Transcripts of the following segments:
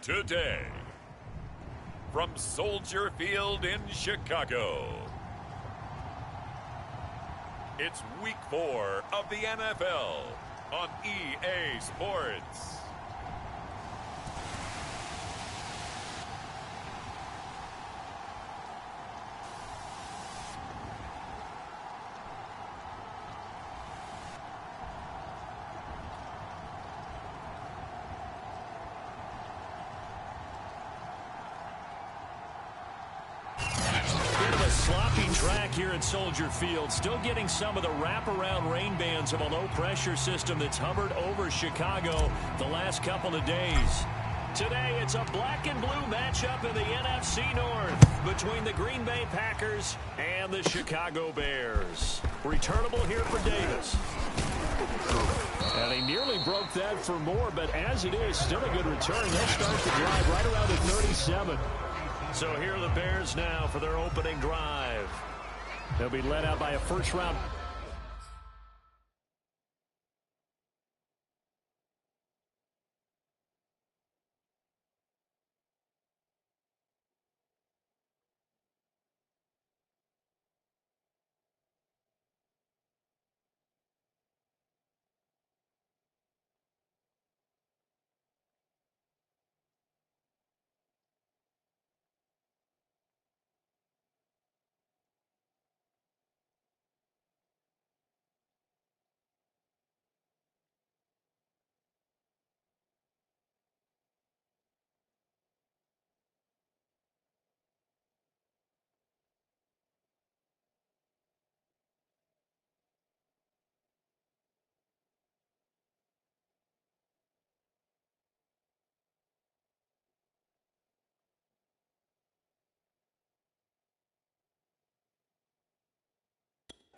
Today, from Soldier Field in Chicago, it's Week 4 of the NFL on EA Sports. Sloppy track here at Soldier Field. Still getting some of the wraparound rain bands of a low-pressure system that's hovered over Chicago the last couple of days. Today, it's a black and blue matchup in the NFC North between the Green Bay Packers and the Chicago Bears. Returnable here for Davis. And he nearly broke that for more, but as it is, still a good return. They'll start the drive right around the 37. So here are the Bears now for their opening drive. They'll be led out by a first-round.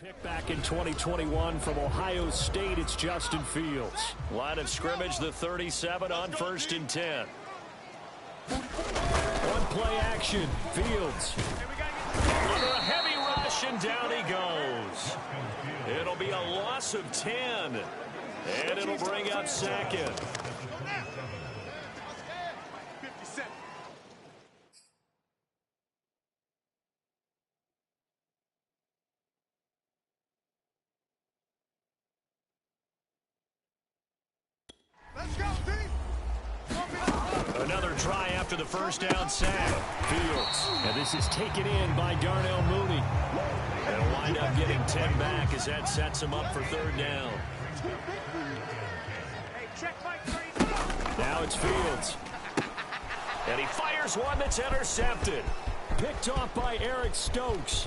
Pick back in 2021 from Ohio State, it's Justin Fields. Line of scrimmage, the 37 on 1st and 10. One play action, Fields. Under a heavy rush, and down he goes. It'll be a loss of 10, and it'll bring up second. Another try after the first down sack. Fields. And this is taken in by Darnell Mooney. They'll wind up getting 10 back as that sets him up for 3rd down. Now it's Fields. And he fires one that's intercepted. Picked off by Eric Stokes.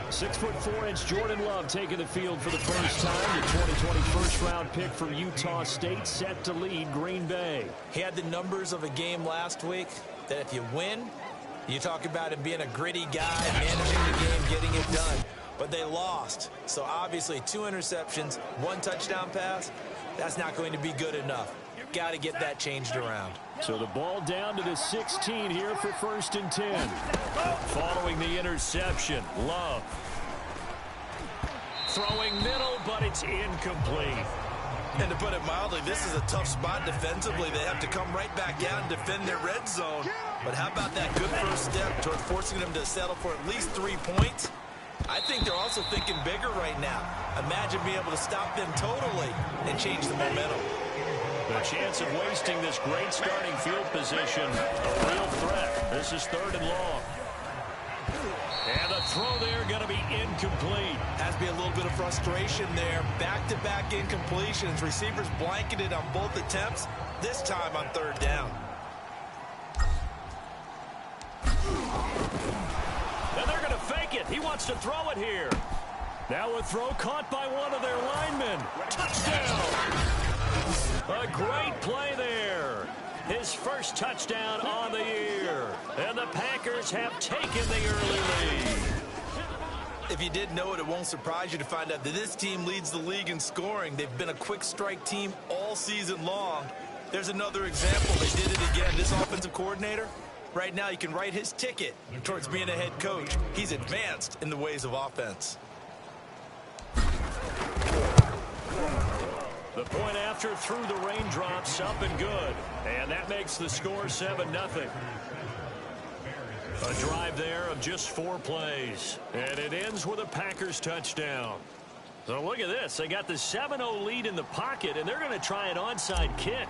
6'4" Jordan Love taking the field for the first time. The 2020 first-round pick from Utah State set to lead Green Bay. He had the numbers of a game last week that if you win, you talk about him being a gritty guy, managing the game, getting it done. But they lost. So obviously 2 interceptions, 1 touchdown pass, that's not going to be good enough. Got to get that changed around. So the ball down to the 16 here for 1st and 10. Following the interception, Love. Throwing middle, but it's incomplete. And to put it mildly, this is a tough spot defensively. They have to come right back out and defend their red zone. But how about that good first step toward forcing them to settle for at least 3 points? I think they're also thinking bigger right now. Imagine being able to stop them totally and change the momentum. The chance of wasting this great starting field position, a real threat. This is 3rd and long. And the throw there going to be incomplete. Has to be a little bit of frustration there. Back-to-back incompletions. Receivers blanketed on both attempts, this time on 3rd down. And they're going to fake it. He wants to throw it here. Now a throw caught by one of their linemen. Touchdown! A great play there. His first touchdown on the year. And the Packers have taken the early lead. If you didn't know it, it won't surprise you to find out that this team leads the league in scoring. They've been a quick strike team all season long. There's another example. They did it again. This offensive coordinator, right now you can write his ticket towards being a head coach. He's advanced in the ways of offense. The point after through the raindrops, up and good. And that makes the score 7-0. A drive there of just 4 plays. And it ends with a Packers touchdown. So look at this. They got the 7-0 lead in the pocket, and they're going to try an onside kick.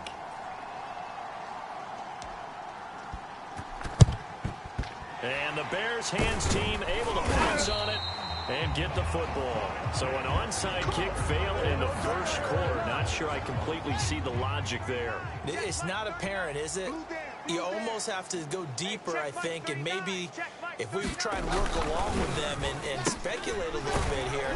And the Bears hands team able to pounce on it and get the football. So an onside kick failed in the first quarter. Not sure I completely see the logic there. It's not apparent, is it? You almost have to go deeper, I think, and maybe if we try and work along with them and speculate a little bit here,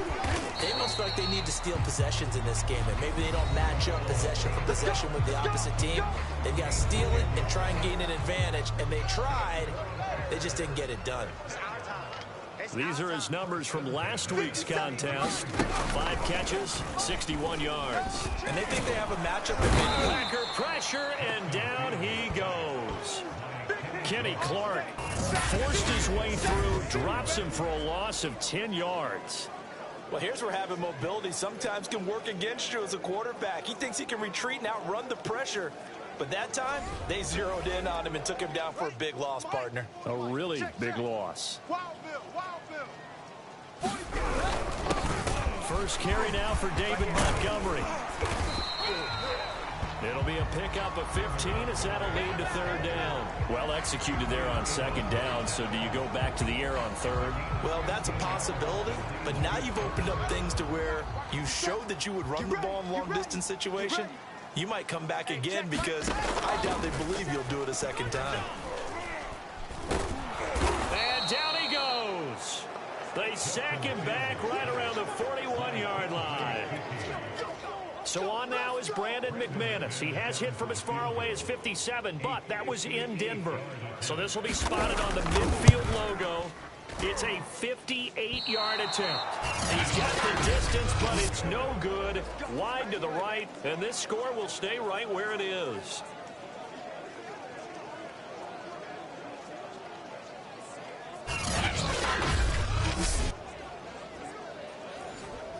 they must feel like they need to steal possessions in this game, and maybe they don't match up possession for possession with the opposite team. They've got to steal it and try and gain an advantage, and they tried. They just didn't get it done. These are his numbers from last week's contest. 5 catches, 61 yards. And they think they have a matchup. Packer pressure, and down he goes. Kenny Clark forced his way through, drops him for a loss of 10 yards. Well, here's where having mobility sometimes can work against you as a quarterback. He thinks he can retreat and outrun the pressure. But that time, they zeroed in on him and took him down for a big loss, partner. A really big loss. First carry now for David Montgomery. It'll be a pickup of 15 as that'll lead to 3rd down. Well executed there on 2nd down, so do you go back to the air on 3rd? Well, that's a possibility, but now you've opened up things to where you showed that you would run the ball in long-distance situation. You might come back again because I doubt they believe you'll do it a 2nd time. And down he goes. They sack him back right around the 41-yard line. So on now is Brandon McManus. He has hit from as far away as 57, but that was in Denver. So this will be spotted on the midfield logo. It's a 58-yard attempt. He's got the distance, but it's no good. Wide to the right, and this score will stay right where it is.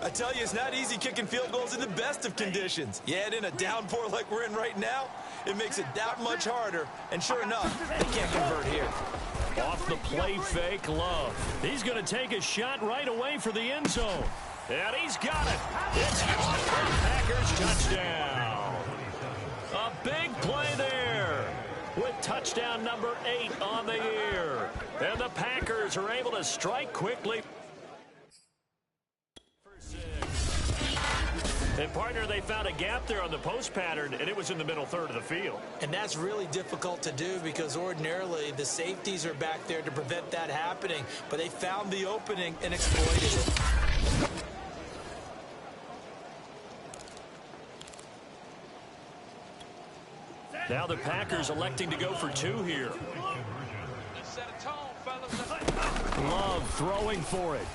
I tell you, it's not easy kicking field goals in the best of conditions. Yet in a downpour like we're in right now, it makes it that much harder. And sure enough, they can't convert here. Off the play fake, Love. He's going to take a shot right away for the end zone. And he's got it. It's caught for a Packers touchdown. A big play there with touchdown number 8 on the year. And the Packers are able to strike quickly. And, partner, they found a gap there on the post pattern, and it was in the middle 3rd of the field. And that's really difficult to do because ordinarily the safeties are back there to prevent that happening. But they found the opening and exploited it. Now the Packers electing to go for 2 here. Love throwing for it.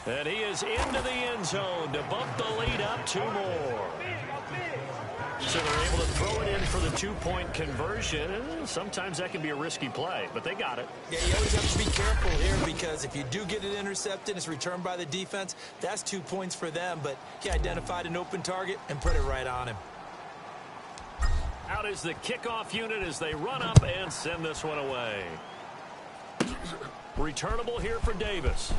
And he is into the end zone to bump the lead up 2 more. So they're able to throw it in for the 2-point conversion. Sometimes that can be a risky play, but they got it. Yeah, you always have to be careful here because if you do get it intercepted, it's returned by the defense. That's 2 points for them, but he identified an open target and put it right on him. Out is the kickoff unit as they run up and send this one away. Returnable here for Davis.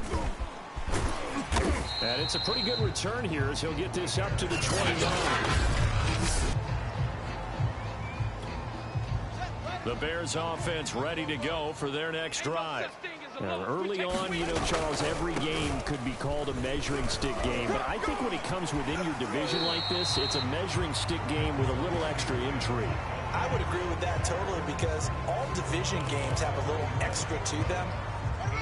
And it's a pretty good return here as he'll get this up to the 29. The Bears offense ready to go for their next drive. Now, early on, you know, Charles, every game could be called a measuring stick game. But I think when it comes within your division like this, it's a measuring stick game with a little extra intrigue. I would agree with that totally because all division games have a little extra to them.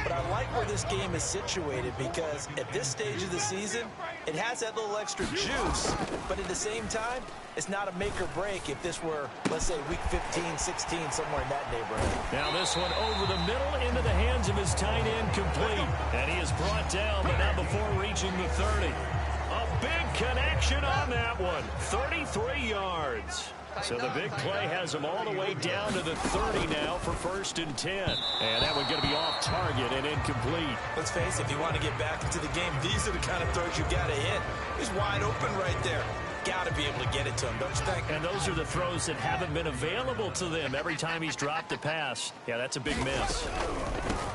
But I like where this game is situated because at this stage of the season, it has that little extra juice. But at the same time, it's not a make or break if this were, let's say, week 15, 16, somewhere in that neighborhood. Now this one over the middle into the hands of his tight end complete. And he is brought down, but not before reaching the 30. A big connection on that one. 33 yards. So the big play has him all the way down to the 30 now for 1st and 10. And that one going to be off target and incomplete. Let's face it, if you want to get back into the game, these are the kind of throws you got to hit. He's wide open right there. got to be able to get it to him, don't you think? And those are the throws that haven't been available to them every time he's dropped a pass. Yeah, that's a big miss.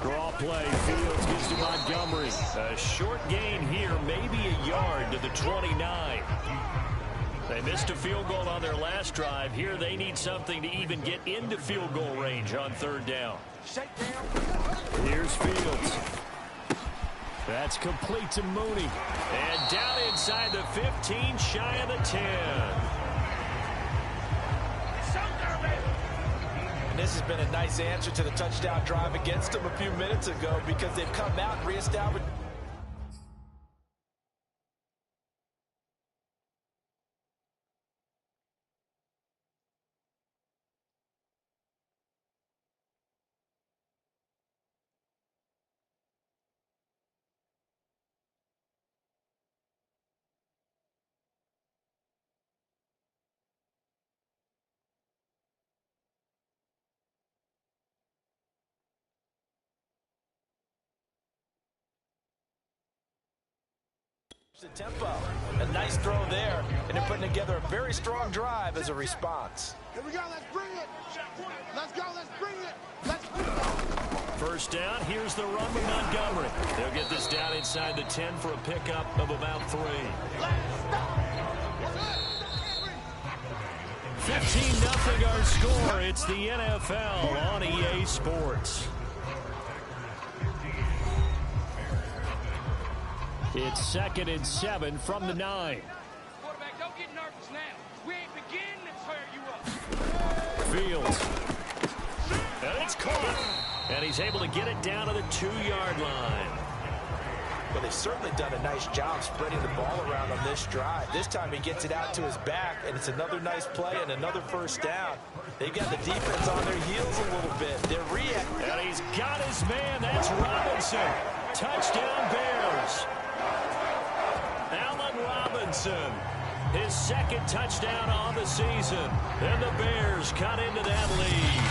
Draw play. Fields gives to Montgomery. A short gain here, maybe a yard to the 29. They missed a field goal on their last drive. Here they need something to even get into field goal range on third down. Here's Fields. That's complete to Mooney. And down inside the 15, shy of the 10. And this has been a nice answer to the touchdown drive against them a few minutes ago because they've come out and reestablished. The tempo, a nice throw there, and they're putting together a very strong drive as a response. Here we go, let's bring it. Let's go, let's bring it. Let's bring it. First down, here's the run with Montgomery. They'll get this down inside the 10 for a pickup of about 3. 15-0 our score. It's the NFL on EA Sports. It's 2nd and 7 from the 9. Quarterback, don't get nervous now. We ain't beginning to tear you up. Fields. And it's caught. And he's able to get it down to the 2-yard line. Well, they've certainly done a nice job spreading the ball around on this drive. This time he gets it out to his back, and it's another nice play and another first down. They've got the defense on their heels a little bit. They're reacting. And he's got his man. That's Robinson. Touchdown, Bears. Allen Robinson, his 2nd touchdown on the season. And the Bears cut into that lead.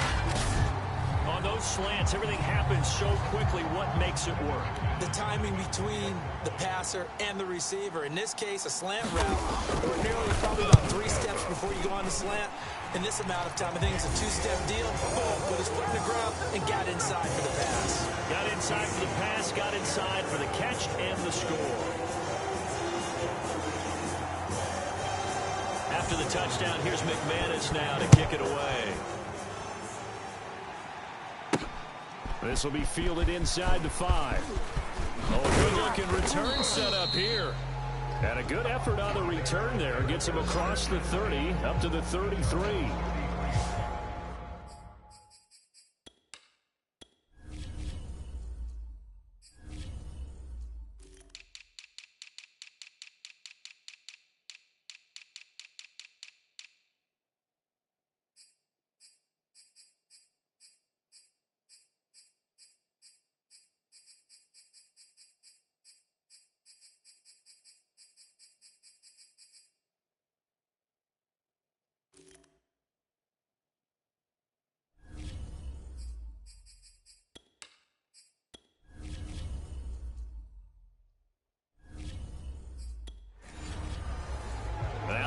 On those slants, everything happens so quickly. What makes it work? The timing between the passer and the receiver. In this case, a slant route. Ordinarily, probably about 3 steps before you go on the slant. In this amount of time, I think it's a 2-step deal. Boom, put his foot in the ground and got inside for the pass. Got inside for the pass, got inside for the catch and the score. After the touchdown, here's McManus now to kick it away. This will be fielded inside the 5. Oh, good-looking return set up here. And a good effort on the return there. Gets him across the 30, up to the 33.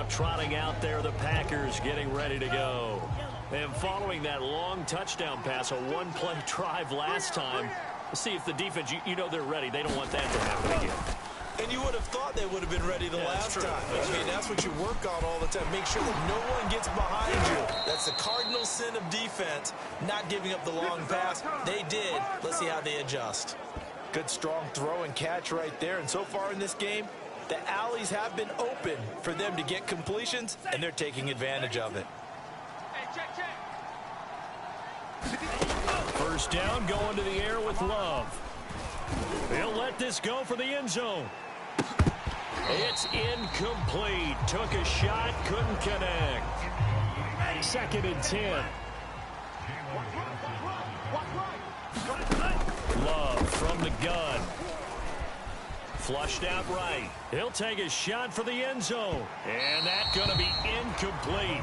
Trotting out there, the Packers getting ready to go. And following that long touchdown pass, a one-play drive last time, see if the defense, you know they're ready. They don't want that to happen again. And you would have thought they would have been ready the last time. I mean, that's what you work on all the time. Make sure that no one gets behind you. That's the cardinal sin of defense, not giving up the long pass. They did. Let's see how they adjust. Good, strong throw and catch right there. And so far in this game, the alleys have been open for them to get completions, and they're taking advantage of it. Hey, check. First down, going to the air with Love. He'll let this go for the end zone. It's incomplete. Took a shot, couldn't connect. 2nd and 10. Love from the gun. Flushed out right. He'll take a shot for the end zone. And that's going to be incomplete.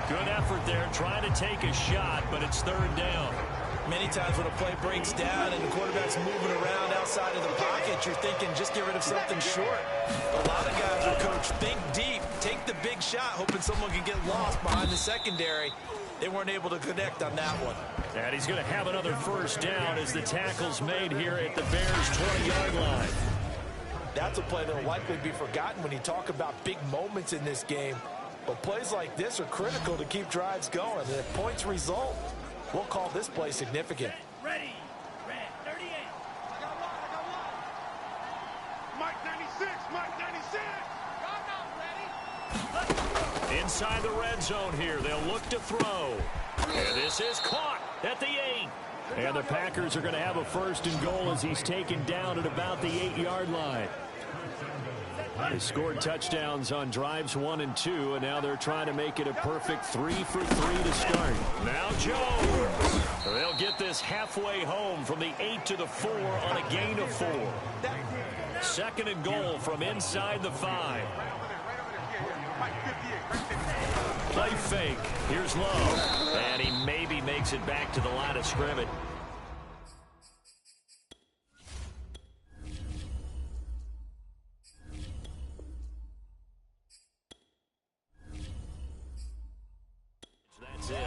Good effort there trying to take a shot, but it's 3rd down. Many times when a play breaks down and the quarterback's moving around outside of the pocket, you're thinking just get rid of something short. A lot of guys are coached, think deep, take the big shot, hoping someone can get lost behind the secondary. They weren't able to connect on that one. And he's going to have another first down as the tackle's made here at the Bears' 20-yard line. That's a play that will likely be forgotten when you talk about big moments in this game. But plays like this are critical to keep drives going. And if points result, we'll call this play significant. Ready. Red 38. I got one. Mike 96. Mike 96. Y'all not ready. Inside the red zone here, they'll look to throw. And this is caught at the 8. And the Packers are going to have a first and goal as he's taken down at about the 8-yard line. They scored touchdowns on drives 1 and 2, and now they're trying to make it a perfect 3 for 3 to start. Now Jones. They'll get this halfway home from the 8 to the 4 on a gain of 4. Second and goal from inside the 5. Play fake. Here's Lowe. And he maybe makes it back to the line of scrimmage. That's it.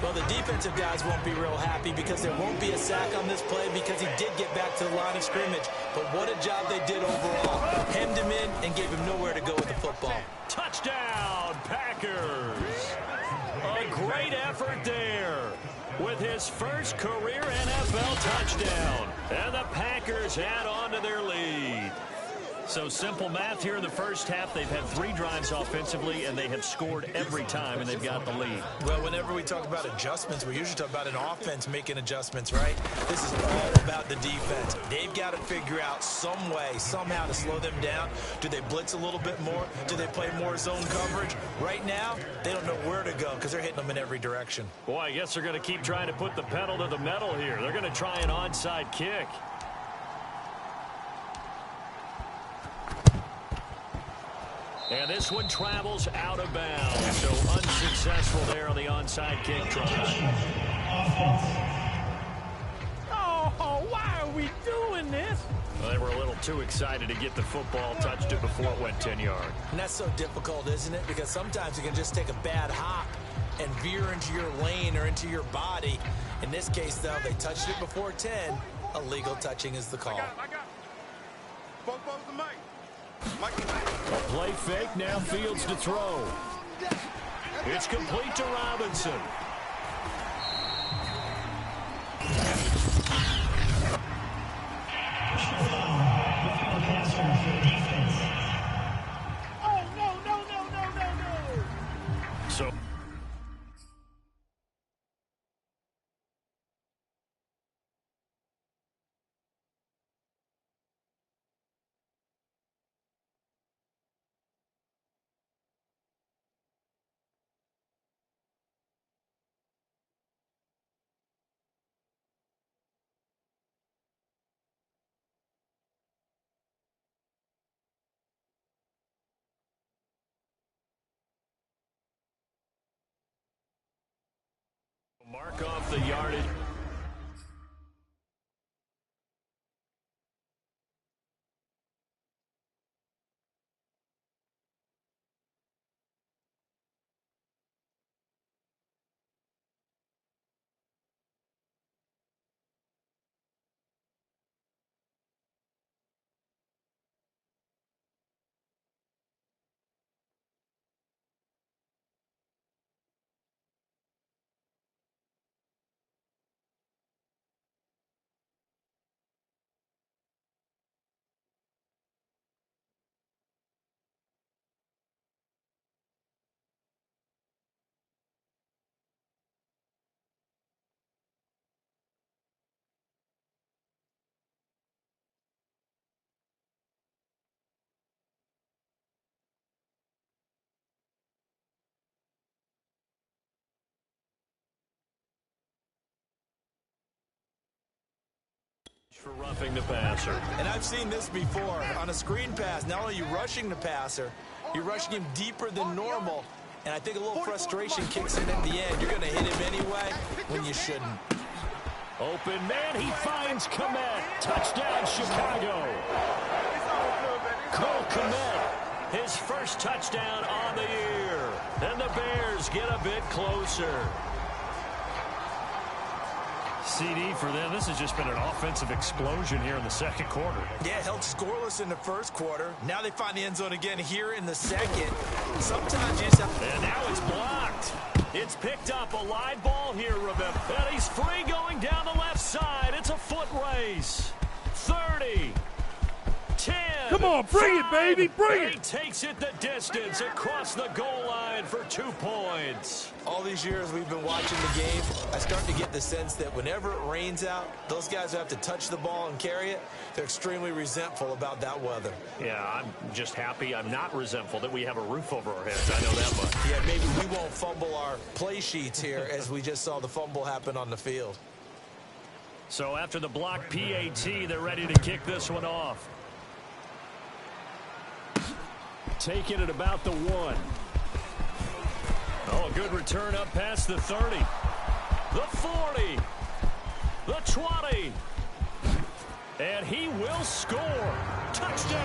Well, the defensive guys won't be real happy because there won't be a sack on this play because he did get back to the line of scrimmage. But what a job they did overall. Hemmed him in and gave him nowhere to go with the football. Touchdown, Packers. A great effort there with his first career NFL touchdown. And the Packers add on to their lead. So simple math here in the first half. They've had 3 drives offensively, and they have scored every time, and they've got the lead. Well, whenever we talk about adjustments, we usually talk about an offense making adjustments, right? This is all about the defense. They've got to figure out some way, somehow to slow them down. Do they blitz a little bit more? Do they play more zone coverage? Right now, they don't know where to go because they're hitting them in every direction. Boy, I guess they're going to keep trying to put the pedal to the metal here. They're going to try an onside kick. And this one travels out of bounds. So unsuccessful there on the onside kick try. Oh, why are we doing this? Well, they were a little too excited to get the football, touched it before it went 10 yards. And that's so difficult, isn't it? Because sometimes you can just take a bad hop and veer into your lane or into your body. In this case, though, they touched it before 10. Illegal touching is the call. I got it. Both balls to Mike. Mike. A play fake, now Fields to throw. It's complete to Robinson. Oh, no. So mark off the yardage. For roughing the passer. And I've seen this before. On a screen pass, not only are you rushing the passer, you're rushing him deeper than normal. And I think a little frustration kicks in at the end. You're going to hit him anyway when you shouldn't. Open man, he finds Kmet. Touchdown, Chicago. Cole Kmet, his first touchdown on the year. And the Bears get a bit closer. CD for them. This has just been an offensive explosion here in the second quarter. Yeah, held scoreless in the first quarter. Now they find the end zone again here in the second. Sometimes you just have to... And now it's blocked. It's picked up, a live ball here, remember. And he's free going down the left side. It's a foot race. 30. 10. Come on, bring it, baby, bring and it. He takes it the distance across the goal line for 2 points. All these years we've been watching the game, I start to get the sense that whenever it rains out, those guys who have to touch the ball and carry it, they're extremely resentful about that weather. Yeah, I'm just happy I'm not resentful that we have a roof over our heads. I know that much. Yeah, maybe we won't fumble our play sheets here as we just saw the fumble happen on the field. So after the block PAT, they're ready to kick this one off. Taking it about the 1. Oh, a good return up past the 30. The 40. The 20. And he will score. Touchdown.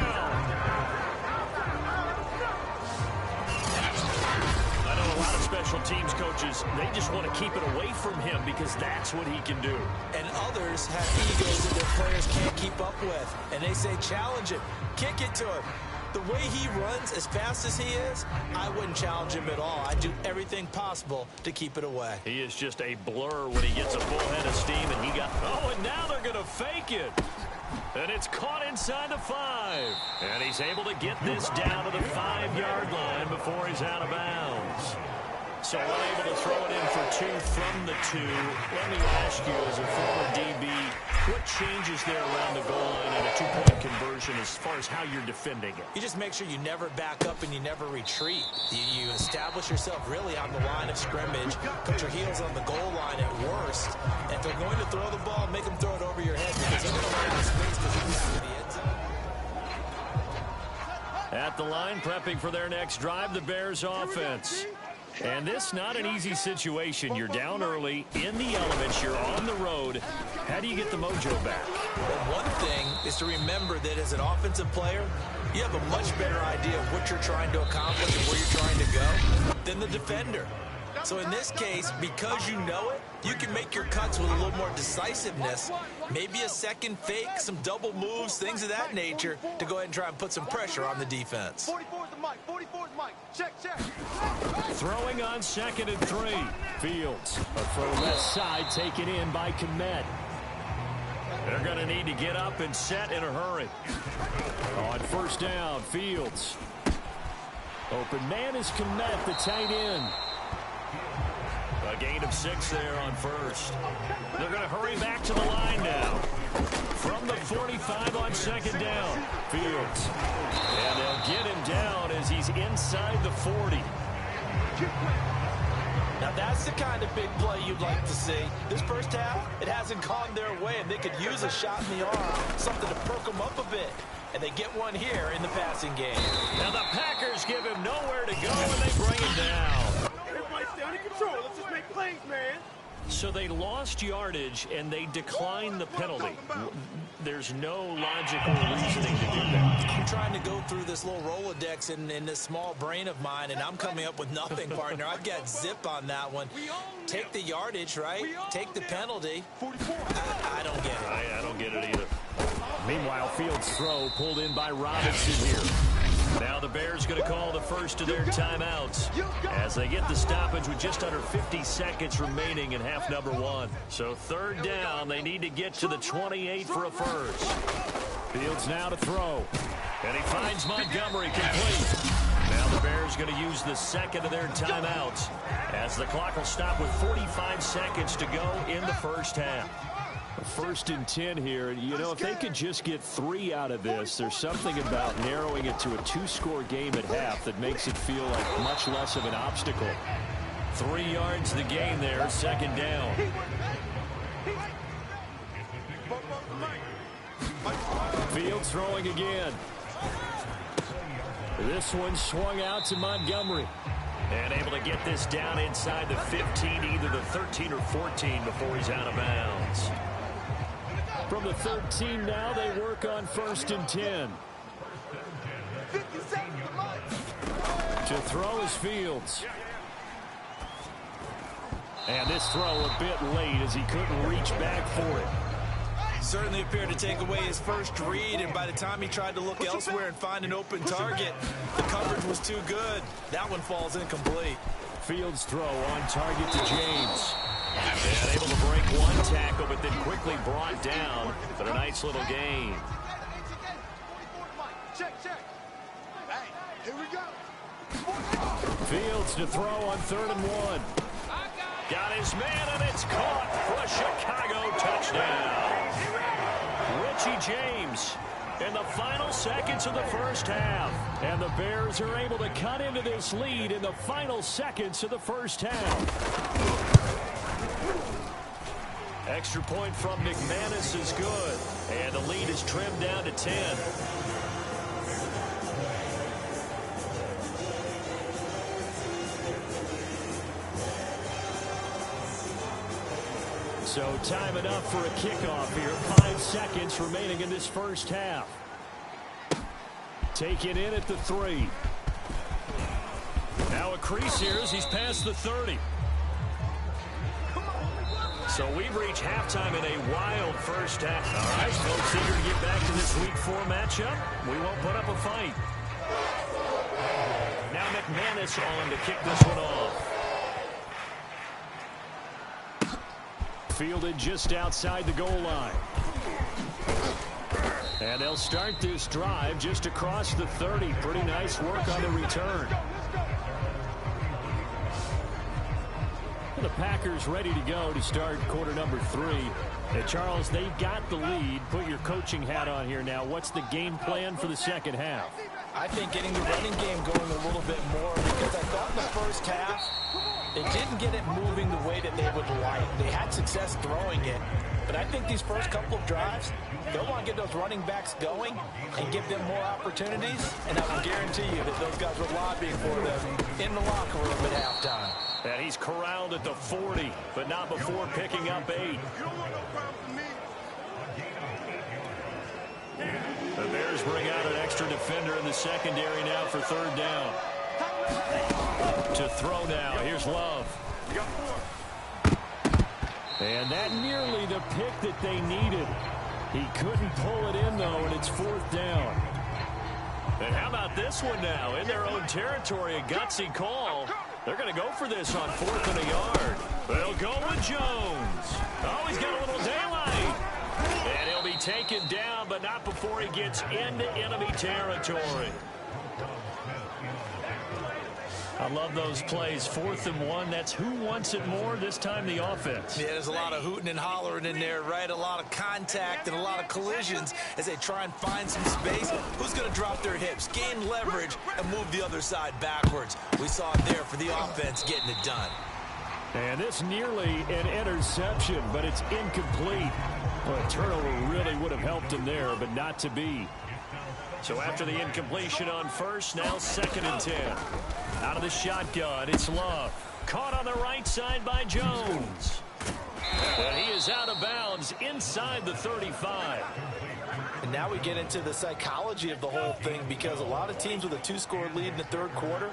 I know a lot of special teams coaches, they just want to keep it away from him because that's what he can do. And others have egos that their players can't keep up with. And they say, challenge him. Kick it to him. The way he runs, as fast as he is, I wouldn't challenge him at all. I'd do everything possible to keep it away. He is just a blur when he gets a full head of steam, and he got... Oh, and now they're going to fake it. And it's caught inside the 5. And he's able to get this down to the 5-yard line before he's out of bounds. So unable to throw it in for 2 from the 2. Let me ask you, as a former DB, what changes there around the goal line and a 2-point conversion as far as how you're defending it? You just make sure you never back up and you never retreat. You establish yourself really on the line of scrimmage, put your heels on the goal line at worst. And if they're going to throw the ball, make them throw it over your head because they're going to run out of space because you get to the end zone. At the line, prepping for their next drive, the Bears offense. And this not an easy situation. You're down early, in the elements, you're on the road. How do you get the mojo back? Well, one thing is to remember that as an offensive player, you have a much better idea of what you're trying to accomplish and where you're trying to go than the defender. So in this case, because you know it, you can make your cuts with a little more decisiveness. Maybe a second fake, some double moves, things of that nature to go ahead and try and put some pressure on the defense. 44's the mic. 44's mic. Check. Throwing on 2nd and 3. Fields. A throw left side taken in by Kmet. They're going to need to get up and set in a hurry. On 1st down, Fields. Open man is Kmet, the tight end. A gain of 6 there on 1st. They're going to hurry back to the line now. From the 45 on 2nd down. Fields. And they'll get him down as he's inside the 40. Now that's the kind of big play you'd like to see. This first half, it hasn't gone their way, and they could use a shot in the arm, something to perk them up a bit. And they get one here in the passing game. Now the Packers give him nowhere to go, and they bring him down. Everybody's down in control. Let's just make plays, man. So they lost yardage, and they declined the penalty. There's no logical reasoning to do that. I'm trying to go through this little Rolodex in this small brain of mine, and I'm coming up with nothing, partner. I've got zip on that one. Take the yardage, right? Take the penalty. I don't get it. I don't get it either. Meanwhile, Fields' throw pulled in by Robinson here. Now the Bears going to call the first of their timeouts as they get the stoppage with just under 50 seconds remaining in half number 1. So 3rd down, they need to get to the 28 for a first. Fields now to throw. And he finds Montgomery complete. Now the Bears going to use the 2nd of their timeouts as the clock will stop with 45 seconds to go in the first half. 1st and 10 here. You know, if they could just get 3 out of this, there's something about narrowing it to a 2-score game at half that makes it feel like much less of an obstacle. 3 yards the gain there, 2nd down. Fields throwing again. This one swung out to Montgomery. And able to get this down inside the 15, either the 13 or 14 before he's out of bounds. From the 13 now, they work on 1st and 10. To throw is Fields. And this throw a bit late as he couldn't reach back for it. Certainly appeared to take away his first read, and by the time he tried to look elsewhere and find an open target, the coverage was too good. That one falls incomplete. Fields' throw on target to James. And able to break one tackle, but then quickly brought down. But a nice little gain. Check. Hey, here we go. Fields to throw on 3rd and 1. Got his man, and it's caught for a Chicago touchdown. Richie James in the final seconds of the first half. And the Bears are able to cut into this lead in the final seconds of the first half. Extra point from McManus is good. And the lead is trimmed down to 10. So time enough for a kickoff here. 5 seconds remaining in this first half. Taken in at the 3. Now a crease here as he's past the 30. So we've reached halftime in a wild first half. All right, folks, eager to get back to this Week 4 matchup. We won't put up a fight. Now McManus on to kick this one off. Fielded just outside the goal line. And they'll start this drive just across the 30. Pretty nice work on the return. The Packers ready to go to start quarter number 3. And Charles, they've got the lead. Put your coaching hat on here now. What's the game plan for the second half? I think getting the running game going a little bit more, because I thought in the first half they didn't get it moving the way that they would like. They had success throwing it, but I think these first couple of drives, they'll want to get those running backs going and give them more opportunities, and I will guarantee you that those guys were lobbying for them in the locker room at halftime. And he's corralled at the 40, but not before picking up 8. The Bears bring out an extra defender in the secondary now for 3rd down. To throw now, here's Love. And that nearly the pick that they needed. He couldn't pull it in, though, and it's 4th down. And how about this one now? In their own territory, a gutsy call. They're going to go for this on 4th and a yard. They'll go with Jones. Oh, he's got a little daylight. And he'll be taken down, but not before he gets into enemy territory. I love those plays. 4th and 1. That's who wants it more, this time the offense. Yeah, there's a lot of hooting and hollering in there, right? A lot of contact and a lot of collisions as they try and find some space. Who's going to drop their hips, gain leverage, and move the other side backwards? We saw it there for the offense getting it done. And this nearly an interception, but it's incomplete. Well, a turnover really would have helped him there, but not to be. So after the incompletion on 1st, now 2nd and 10. Out of the shotgun, it's Love. Caught on the right side by Jones. And he is out of bounds inside the 35. And now we get into the psychology of the whole thing, because a lot of teams with a 2-score lead in the 3rd quarter,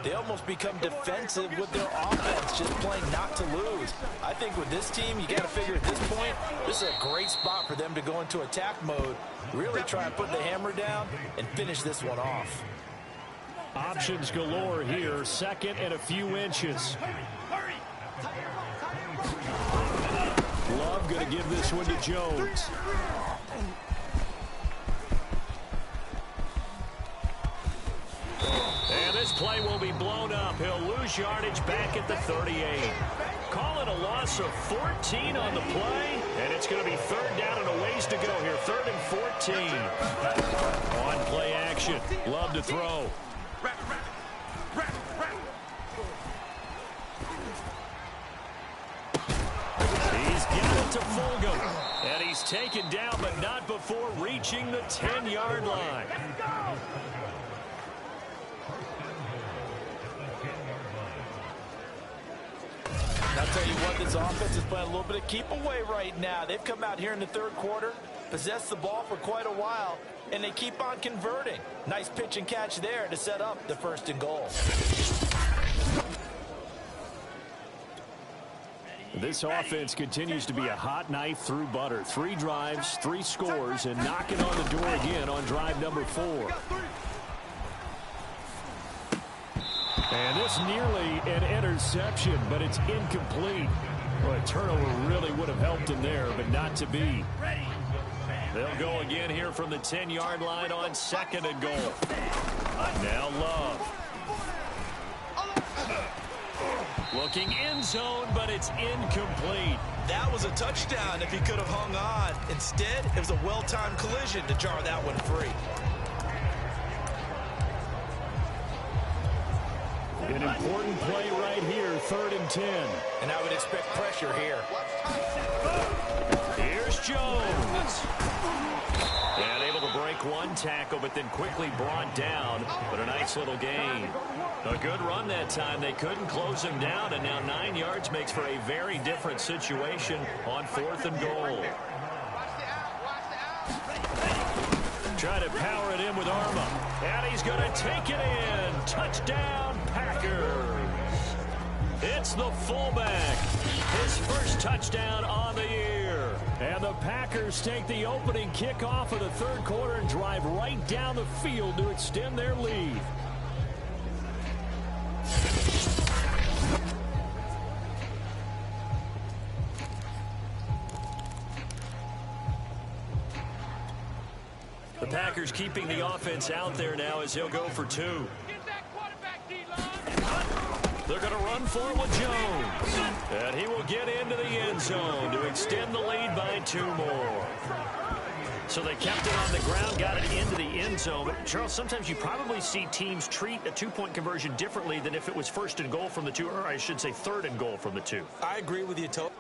they almost become defensive with their offense, just playing not to lose. I think with this team, you got to figure at this point, this is a great spot for them to go into attack mode, really try and put the hammer down and finish this one off. Options galore here. 2nd and a few inches. Love going to give this one to Jones. And this play will be blown up. He'll lose yardage back at the 38. Call it a loss of 14 on the play, and it's going to be 3rd down and a ways to go here. 3rd and 14. On play action. Love to throw. He's got it to Fulgham. And he's taken down, but not before reaching the 10-yard line. I'll tell you what, this offense is playing a little bit of keep away right now. They've come out here in the third quarter, possessed the ball for quite a while, and they keep on converting. Nice pitch and catch there to set up the 1st and goal. This offense continues to be a hot knife through butter. 3 drives, 3 scores, and knocking on the door again on drive number 4. And this nearly an interception, but it's incomplete. Well, a turnover really would have helped him there, but not to be. They'll go again here from the 10-yard line on 2nd and goal. Now Love. Looking end zone, but it's incomplete. That was a touchdown if he could have hung on. Instead, it was a well-timed collision to jar that one free. An important play right here, 3rd and 10. And I would expect pressure here. Here's Jones. And able to break one tackle, but then quickly brought down. But a nice little gain. A good run that time. They couldn't close him down, and now 9 yards makes for a very different situation on 4th and goal. Try to power it in with Arma. And he's going to take it in. Touchdown, Packers. It's the fullback. His first touchdown on the year. And the Packers take the opening kickoff of the 3rd quarter and drive right down the field to extend their lead. The Packers keeping the offense out there now as he'll go for 2. Get that quarterback, D-line. They're going to run for it with Jones. And he will get into the end zone to extend the lead by 2 more. So they kept it on the ground, got it into the end zone. But, Charles, sometimes you probably see teams treat a 2-point conversion differently than if it was 1st and goal from the 2, or I should say 3rd and goal from the 2. I agree with you totally.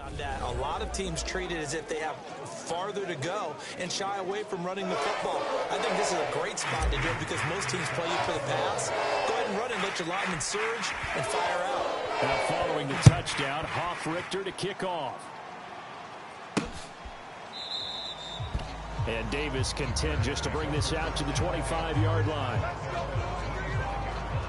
on that. A lot of teams treat it as if they have farther to go and shy away from running the football. I think this is a great spot to do it because most teams play you for the pass. Go ahead and run and let your linemen surge and fire out. Now following the touchdown, Richter to kick off. And Davis content just to bring this out to the 25-yard line.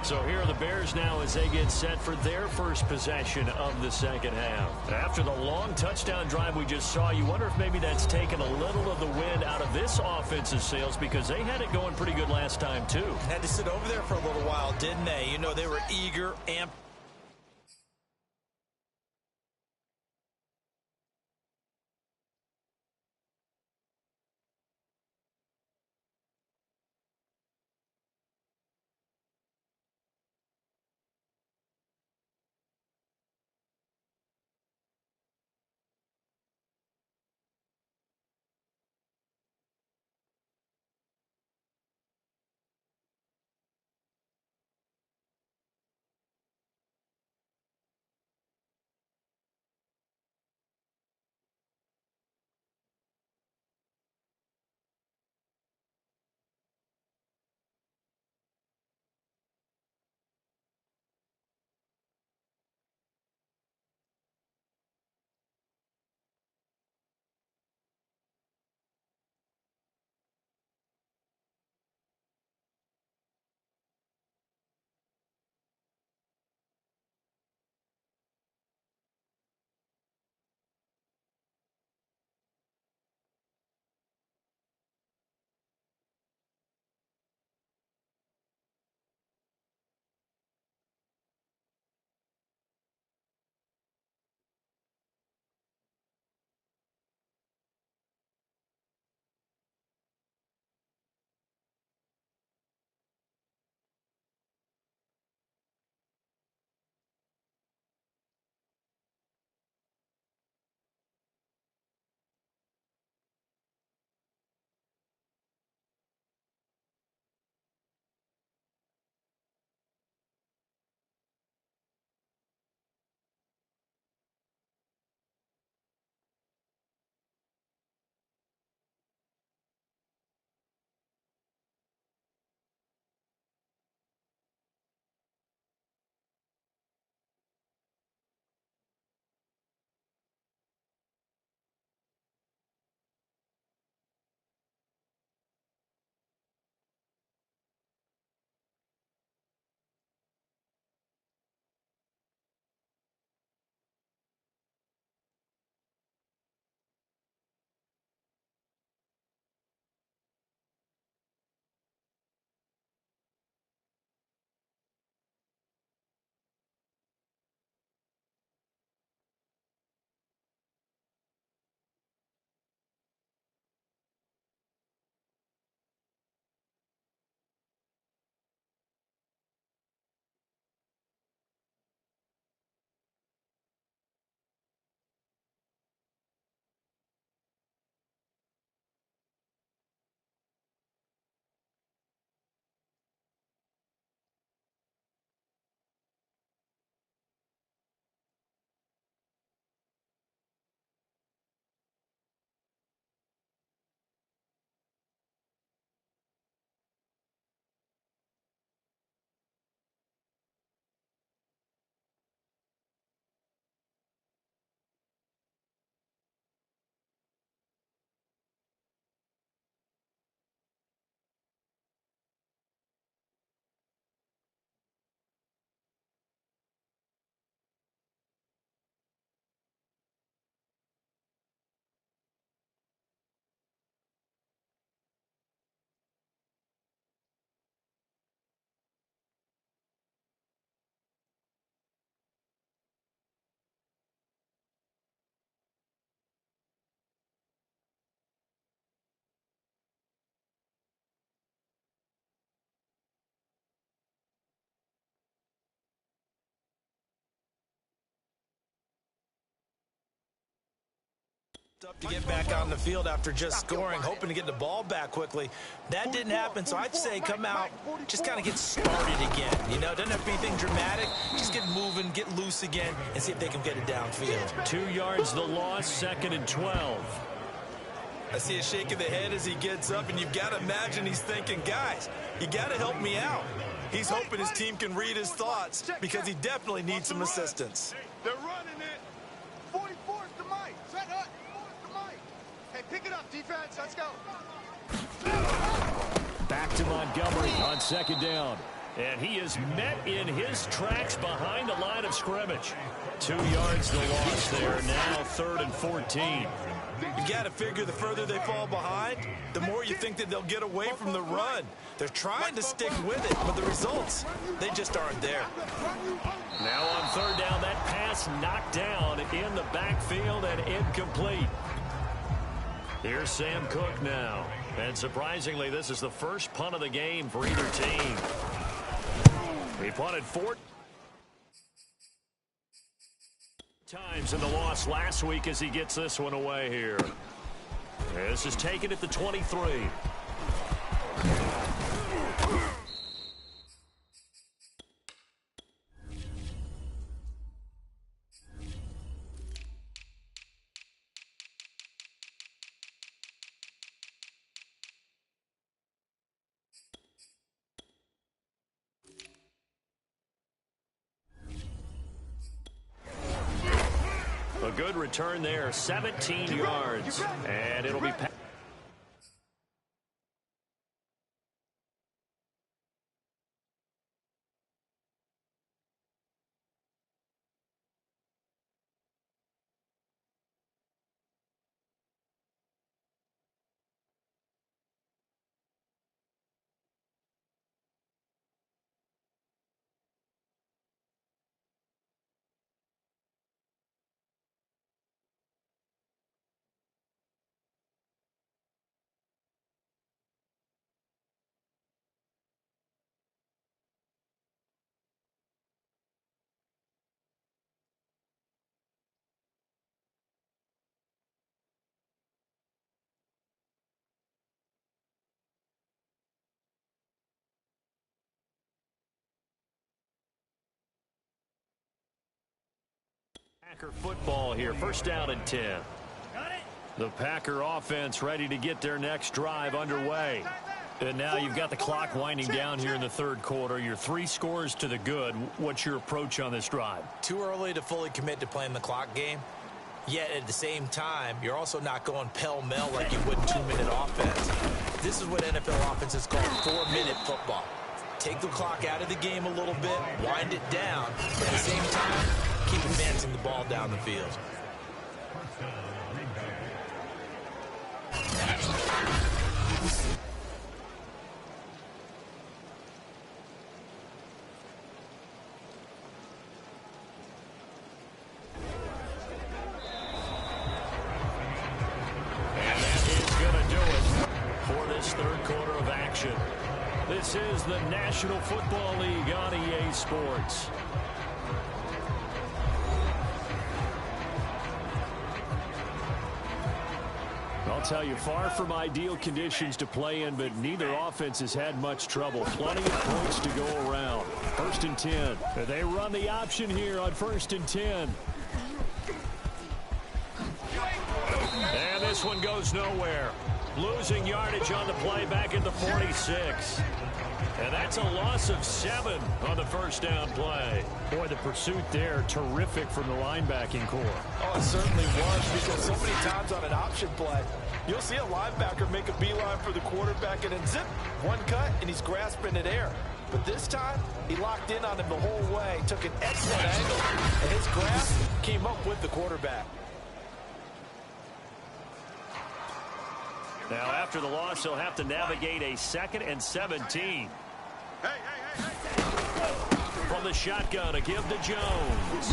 So here are the Bears now as they get set for their first possession of the second half. After the long touchdown drive we just saw, you wonder if maybe that's taken a little of the wind out of this offensive sails because they had it going pretty good last time too. Had to sit over there for a little while, didn't they? You know, they were eager, amped. Up to get back on the field after just scoring, hoping to get the ball back quickly. That didn't happen, so I'd say come out, just kind of get started again. You know, doesn't have to be anything dramatic. Just get moving, get loose again, and see if they can get it downfield. 2 yards the loss, 2nd and 12. I see a shake of the head as he gets up, and you've got to imagine he's thinking, guys, you got to help me out. He's hoping his team can read his thoughts because he definitely needs some assistance. They're running it. 44's the mic. Set up. 44's the mic. Hey, pick it up, defense. Let's go. Back to Montgomery on 2nd down. And he is met in his tracks behind the line of scrimmage. 2 yards the loss there. Now 3rd and 14. You got to figure the further they fall behind, the more you think that they'll get away from the run. They're trying to stick with it, but the results, they just aren't there. Now on 3rd down, that pass knocked down in the backfield and incomplete. Here's Sam Cook now. And surprisingly, this is the first punt of the game for either team. He punted 4 times in the loss last week as he gets this one away here. This is taken at the 23. A good return there, 17 yards, and it'll be passed. Packer football here, 1st down and 10. The Packer offense ready to get their next drive underway. And now you've got the clock winding down here in the 3rd quarter. You're 3 scores to the good. What's your approach on this drive? Too early to fully commit to playing the clock game. Yet at the same time, you're also not going pell-mell like you would 2-minute offense. This is what NFL offenses call 4-minute football. Take the clock out of the game a little bit, wind it down, but at the same time, keep advancing the ball down the field. And that is going to do it for this 3rd quarter of action. This is the National Football League on EA Sports. I'll tell you, far from ideal conditions to play in, but neither offense has had much trouble. Plenty of points to go around. 1st and 10. They run the option here on 1st and 10. And this one goes nowhere. Losing yardage on the play back at the 46. And that's a loss of 7 on the 1st down play. Boy, the pursuit there, terrific from the linebacking core. Oh, it certainly was, because so many times on an option play, you'll see a linebacker make a beeline for the quarterback and then zip, one cut, and he's grasping at air. But this time, he locked in on him the whole way, took an excellent angle, and his grasp came up with the quarterback. Now, after the loss, he'll have to navigate a 2nd and 17. From the shotgun, a give to Jones.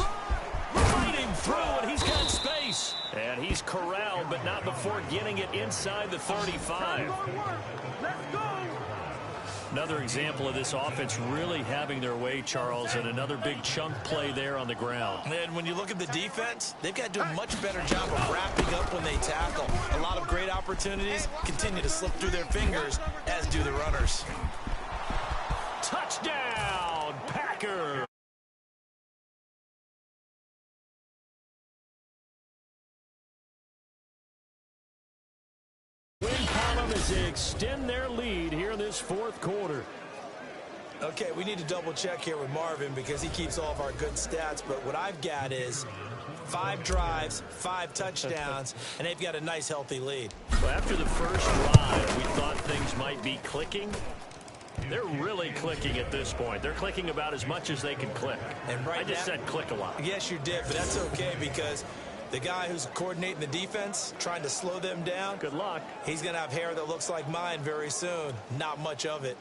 Fighting through, and he's got space. And he's corralled, but not before getting it inside the 35. Another example of this offense really having their way, Charles, and another big chunk play there on the ground. And when you look at the defense, they've got to do a much better job of wrapping up when they tackle. A lot of great opportunities continue to slip through their fingers, as do the runners. Touchdown, Packers! Win column as they extend their lead here in this fourth quarter. Okay, we need to double check here with Marvin because he keeps all of our good stats, but what I've got is 5 drives, 5 touchdowns, and they've got a nice healthy lead. Well, after the first drive, we thought things might be clicking. They're really clicking at this point. They're clicking about as much as they can click. And I just said click a lot. Yes, you did, but that's okay because the guy who's coordinating the defense, trying to slow them down, good luck. He's going to have hair that looks like mine very soon. Not much of it.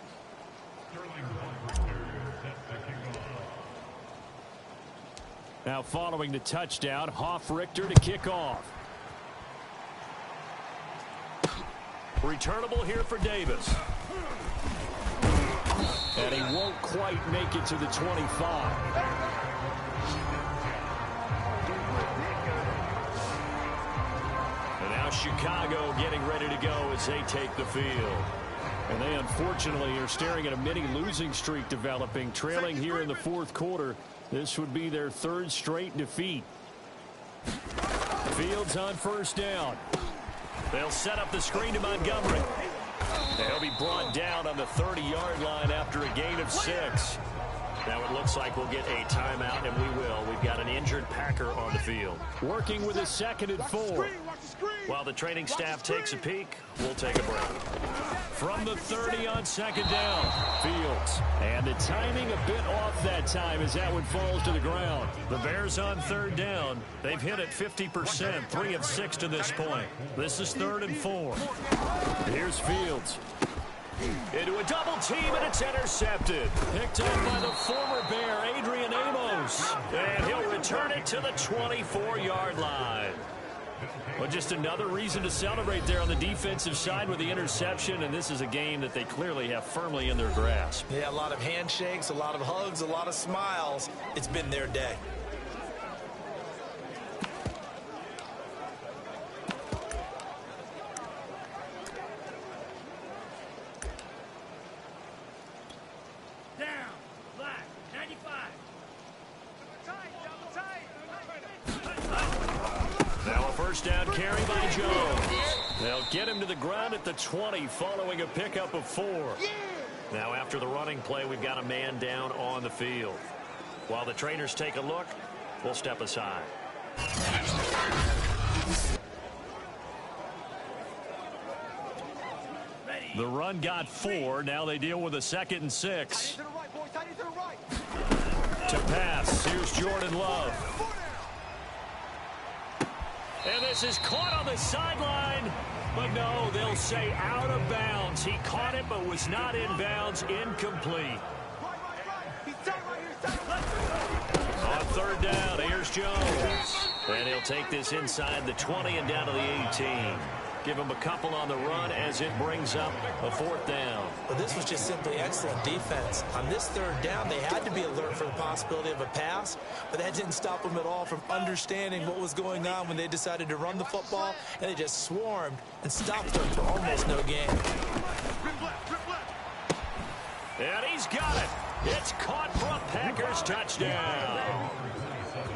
Now following the touchdown, Richter to kick off. Returnable here for Davis. And he won't quite make it to the 25. And now Chicago getting ready to go as they take the field. And they unfortunately are staring at a mini losing streak developing, trailing here in the fourth quarter. This would be their 3rd straight defeat. Fields on first down. They'll set up the screen to Montgomery. They'll be brought down on the 30-yard line after a gain of 6. Now it looks like we'll get a timeout, and we will. We've got an injured Packer on the field. Working with a 2nd and 4. While the training staff takes a peek, we'll take a break. From the 30 on 2nd down, Fields. And the timing a bit off that time as that one falls to the ground. The Bears on 3rd down. They've hit it 50%, 3 of 6 to this point. This is 3rd and 4. Here's Fields. Into a double team, and it's intercepted. Picked up by the former Bear, Adrian Amos. And he'll return it to the 24-yard line. Well, just another reason to celebrate there on the defensive side with the interception, and this is a game that they clearly have firmly in their grasp. Yeah, a lot of handshakes, a lot of hugs, a lot of smiles. It's been their day. Down carry by Jones. They'll get him to the ground at the 20 following a pickup of 4. Now after the running play, we've got a man down on the field. While the trainers take a look, we'll step aside. The run got 4. Now they deal with a 2nd and 6. To pass, here's Jordan Love. And this is caught on the sideline. But no, they'll say out of bounds. He caught it but was not in bounds. Incomplete. On 3rd down, here's Jones. And he'll take this inside the 20 and down to the 18. Give him a couple on the run as it brings up a 4th down. Well, this was just simply excellent defense. On this 3rd down, they had to be alert for the possibility of a pass, but that didn't stop them at all from understanding what was going on when they decided to run the football, and they just swarmed and stopped them for almost no gain. And he's got it. It's caught for a Packers touchdown.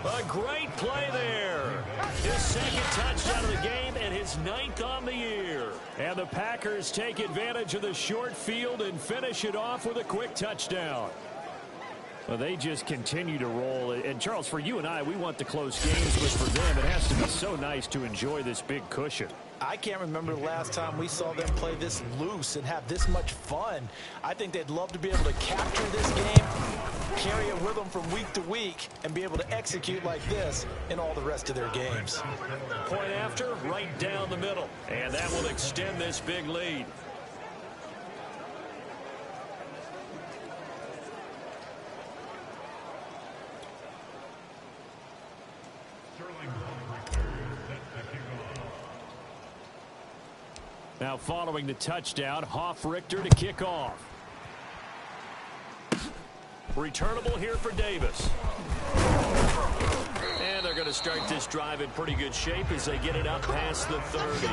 A great play there. His 2nd touchdown of the game and his 9th on the year. And the Packers take advantage of the short field and finish it off with a quick touchdown. Well, they just continue to roll. And, Charles, for you and I, we want the close games, but for them, it has to be so nice to enjoy this big cushion. I can't remember the last time we saw them play this loose and have this much fun. I think they'd love to be able to capture this game, carry it with them from week to week, and be able to execute like this in all the rest of their games. Point after, right down the middle. And that will extend this big lead. Now following the touchdown, Richter to kick off. Returnable here for Davis. And they're going to start this drive in pretty good shape as they get it up past the 30.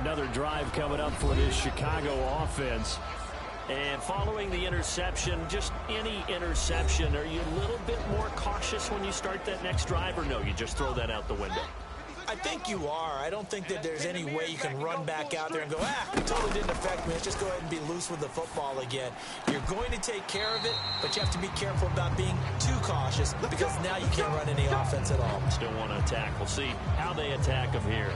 Another drive coming up for this Chicago offense. And following the interception, just any interception, are you a little bit more cautious when you start that next drive, or no, you just throw that out the window? I think you are. I don't think that there's any way you can run back out there and go, it totally didn't affect me. Let's just go ahead and be loose with the football again. You're going to take care of it, but you have to be careful about being too cautious because now you can't run any offense at all. Still want to attack. We'll see how they attack them here.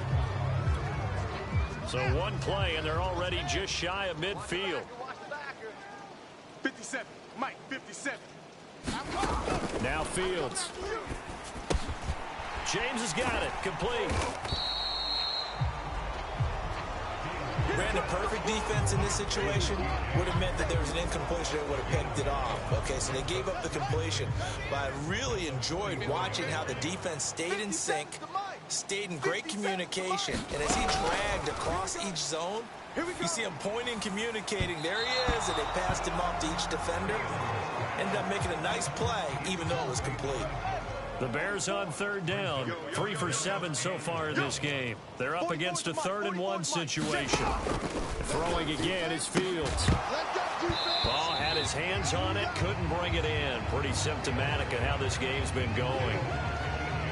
So one play, and they're already just shy of midfield. 57. Mike, 57. Now Fields. James has got it. Complete. Ran a perfect defense in this situation. Would have meant that there was an incompletion that would have picked it off. Okay, so they gave up the completion. But I really enjoyed watching how the defense stayed in sync, stayed in great communication. And as he dragged across each zone, you see him pointing, communicating. There he is, and they passed him off to each defender. Ended up making a nice play, even though it was complete. The Bears on third down. 3 for 7 so far in this game. They're up against a 3rd-and-1 situation. Throwing again is Fields. Ball had his hands on it, couldn't bring it in. Pretty symptomatic of how this game's been going.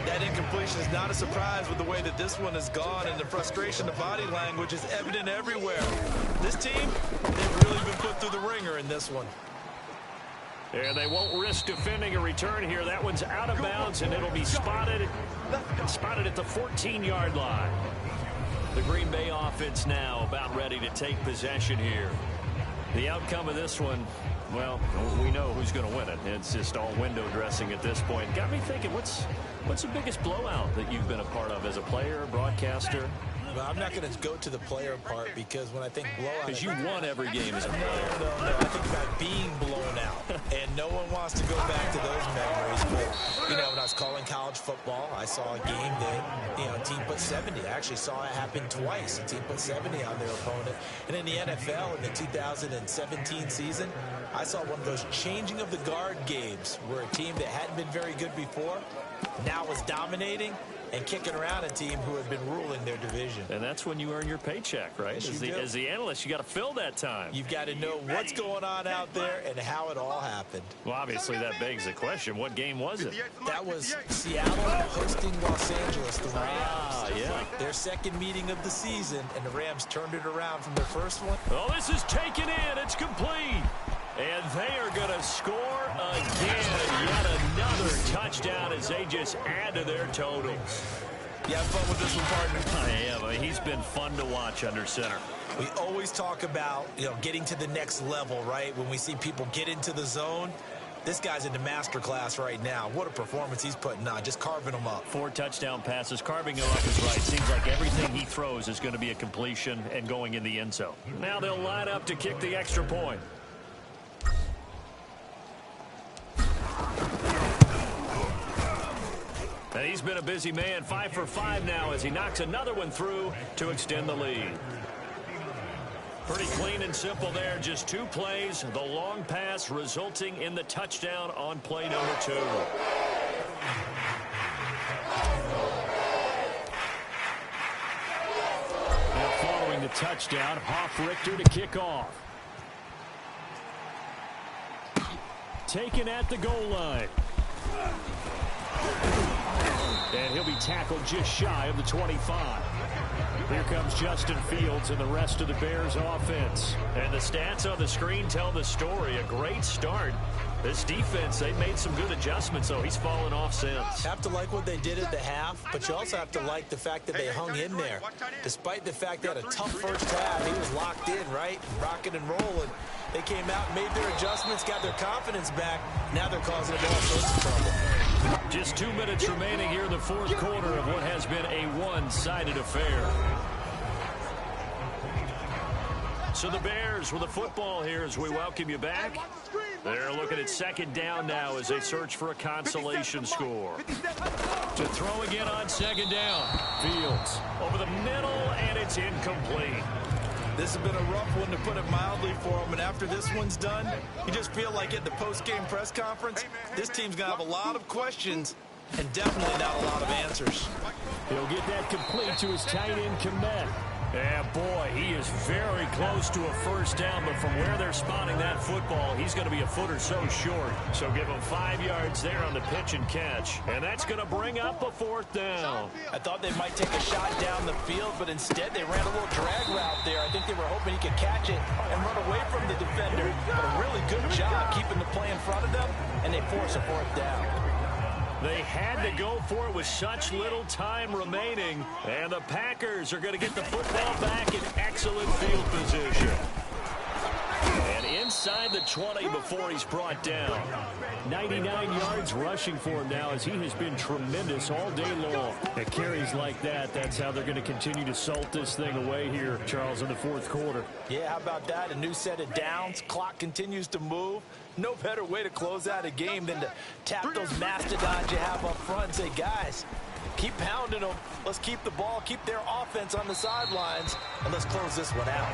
That incompletion is not a surprise with the way that this one has gone, and the frustration, the body language is evident everywhere. This team, they've really been put through the ringer in this one. And they won't risk defending a return here. That one's out of bounds, and it'll be spotted at the 14-yard line. The Green Bay offense now about ready to take possession here. The outcome of this one, well, we know who's going to win it. It's just all window dressing at this point. Got me thinking, what's the biggest blowout that you've been a part of as a player, broadcaster? Well, I'm not going to go to the player part because when I think blowout... Because you won every game as a player. No. I think about being blown out. And no one wants to go back to those memories. But, you know, when I was calling college football, I saw a game that, a team put 70. I actually saw it happen twice. A team put 70 on their opponent. And in the NFL, in the 2017 season, I saw one of those changing of the guard games where a team that hadn't been very good before now was dominating and kicking around a team who had been ruling their division. And that's when you earn your paycheck, right? Yes, as the analyst, you got to fill that time. You've got to know what's going on out there and how it all happened. Well, obviously, that begs the question. What game was it? That was Seattle hosting Los Angeles, the Rams. Yeah. Their second meeting of the season, and the Rams turned it around from their first one. Oh, this is taken in. It's complete. And they are going to score again. Yet another touchdown as they just add to their totals. You have fun with this one, partner? I am. He's been fun to watch under center. We always talk about, getting to the next level, right? When we see people get into the zone. This guy's in the master class right now. What a performance he's putting on, just carving them up. 4 touchdown passes. Carving him up is right. Seems like everything he throws is going to be a completion and going in the end zone. Now they'll line up to kick the extra point. And he's been a busy man. 5 for 5 now as he knocks another one through to extend the lead. Pretty clean and simple there. Just 2 plays. The long pass resulting in the touchdown on play number 2. Now following the touchdown, Hoff-Richter to kick off. Taken at the goal line. And he'll be tackled just shy of the 25. Here comes Justin Fields and the rest of the Bears offense. And the stats on the screen tell the story. A great start. This defense, they've made some good adjustments, though. He's fallen off since. Have to like what they did at the half, but you also have to like the fact that they hung in there. Despite the fact they had a tough first half, he was locked in, right? Rocking and rolling. They came out, made their adjustments, got their confidence back. Now they're causing them all sorts of trouble. Just 2 minutes remaining here in the 4th quarter of what has been a one-sided affair. So the Bears with the football here as we welcome you back. They're looking at 2nd down now as they search for a consolation score. To throw again on 2nd down. Fields over the middle, and it's incomplete. This has been a rough one, to put it mildly, for him. And after this one's done, you just feel like at the post-game press conference, this team's going to have a lot of questions and definitely not a lot of answers. He'll get that complete to his tight end, Komet. Yeah, boy, he is very close to a first down, but from where they're spotting that football, he's going to be a foot or so short. So give him 5 yards there on the pitch and catch. And that's going to bring up a fourth down. I thought they might take a shot down the field, but instead they ran a little drag route there. I think they were hoping he could catch it and run away from the defender. But a really good job keeping the play in front of them, and they force a fourth down. They had to go for it with such little time remaining, and the Packers are going to get the football back in excellent field position. And inside the 20 before he's brought down. 99 yards rushing for him now, as he has been tremendous all day long. At carries like that, that's how they're going to continue to salt this thing away here, Charles, in the fourth quarter. Yeah, how about that? A new set of downs. Clock continues to move. No better way to close out a game than to tap those mastodons you have up front and say, guys, keep pounding them. Let's keep the ball, keep their offense on the sidelines, and let's close this one out.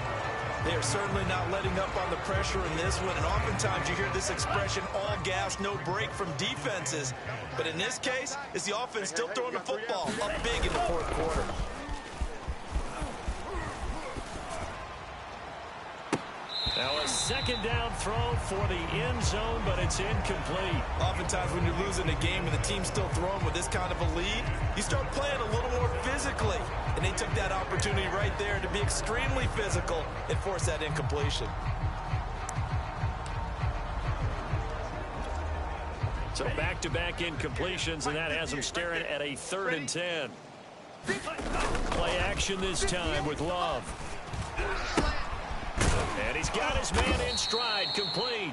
They are certainly not letting up on the pressure in this one, and oftentimes you hear this expression, all gas, no break, from defenses. But in this case, it's the offense still throwing the football up big in the fourth quarter. Now a second down throw for the end zone, but it's incomplete. Oftentimes when you're losing a game and the team's still throwing with this kind of a lead, you start playing a little more physically. And they took that opportunity right there to be extremely physical and force that incompletion. So back-to-back incompletions, and that has them staring at a 3rd and 10. Play action this time with Love. And he's got his man in stride, complete.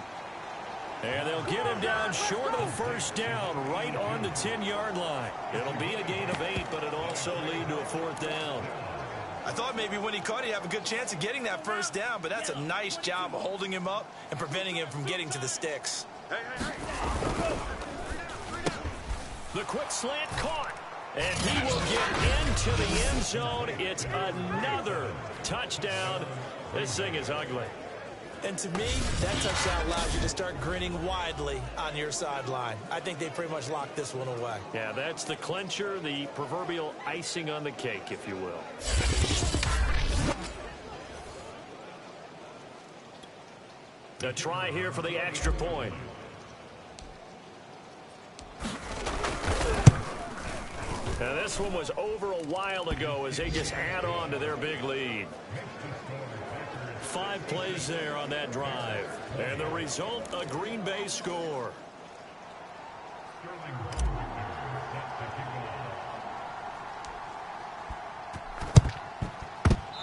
And they'll get him down short of the first down, right on the 10-yard line. It'll be a gain of 8, but it'll also lead to a fourth down. I thought maybe when he caught it, he'd have a good chance of getting that first down, but that's a nice job of holding him up and preventing him from getting to the sticks. The quick slant caught. And he will get into the end zone. It's another touchdown. This thing is ugly. And to me, that touchdown allows you to start grinning widely on your sideline. I think they pretty much locked this one away. Yeah, that's the clincher, the proverbial icing on the cake, if you will. A try here for the extra point. Now this one was over a while ago as they just add on to their big lead. 5 plays there on that drive. And the result, a Green Bay score.